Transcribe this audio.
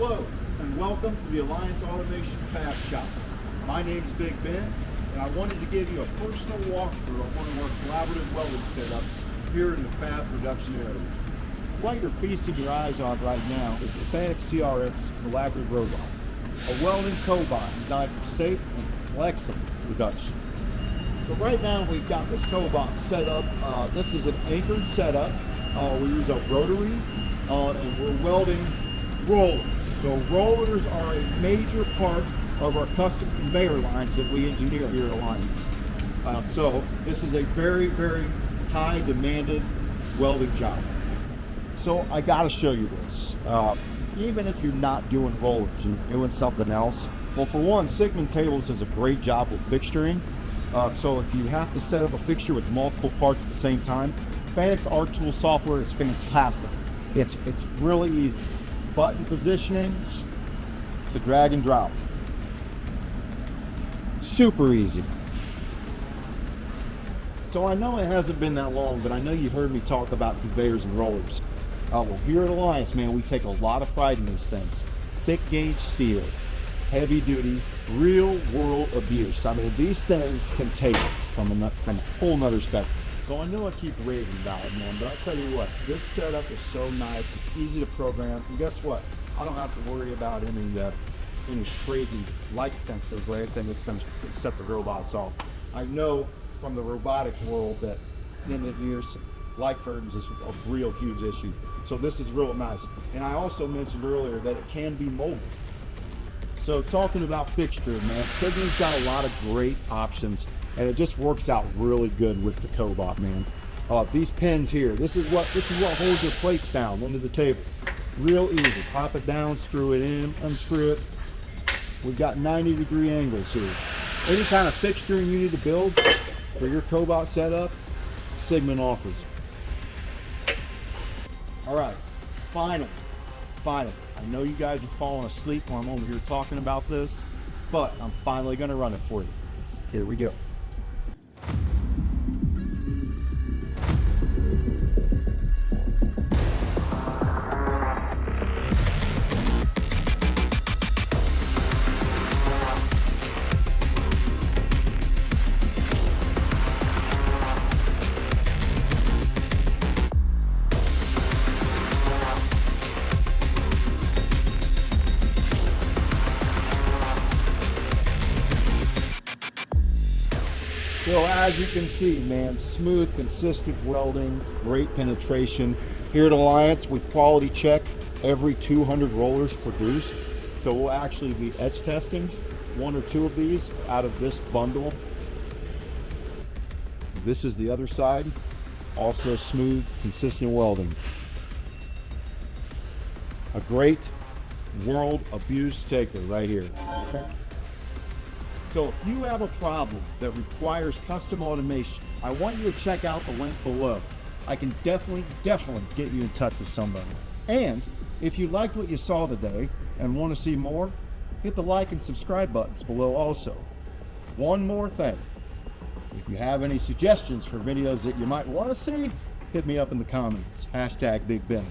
Hello, and welcome to the Alliance Automation Fab Shop. My name is Big Ben, and I wanted to give you a personal walkthrough of one of our collaborative welding setups here in the fab production area. What you're feasting your eyes on right now is the FANUC CRX collaborative robot, a welding cobot designed for safe and flexible production. So right now we've got this cobot set up. This is an anchored setup. We use a rotary, and we're welding rollers. So rollers are a major part of our custom conveyor lines that we engineer here at Alliance. So this is a very, very high demanded welding job. So I gotta show you this. Even if you're not doing rollers, you're doing something else. Well, for one, Siegmund Tables does a great job with fixturing. So if you have to set up a fixture with multiple parts at the same time, FANUC's Art Tool software is fantastic. It's really easy. Button positioning to drag and drop. Super easy. So I know it hasn't been that long, but I know you heard me talk about conveyors and rollers. Well, here at Alliance, man, we take a lot of pride in these things. Thick gauge steel, heavy duty, real world abuse. I mean, these things can take it from a whole nother spectrum. So I know I keep raving about it, man, but I tell you what, this setup is so nice. It's easy to program, and guess what? I don't have to worry about any crazy light fences or anything that's going to set the robots off. I know from the robotic world that in the years, light curtains is a real huge issue. So this is real nice. And I also mentioned earlier that it can be molded. So talking about fixture, man, Siegmund's got a lot of great options, and it just works out really good with the Cobot, man. These pins here, this is what holds your plates down into the table. Real easy. Pop it down, screw it in, unscrew it. We've got 90-degree angles here. Any kind of fixturing you need to build for your Cobot setup, Siegmund offers. All right, finally. I know you guys are falling asleep while I'm over here talking about this, but I'm finally gonna run it for you. Here we go. So as you can see, man, smooth, consistent welding, great penetration. Here at Alliance, we quality check every 200 rollers produced. So we'll actually be edge testing 1 or 2 of these out of this bundle. This is the other side. Also smooth, consistent welding. A great world abuse taker right here. So if you have a problem that requires custom automation, I want you to check out the link below. I can definitely get you in touch with somebody. And if you liked what you saw today and want to see more, hit the like and subscribe buttons below also. One more thing. If you have any suggestions for videos that you might want to see, hit me up in the comments. #BigBen.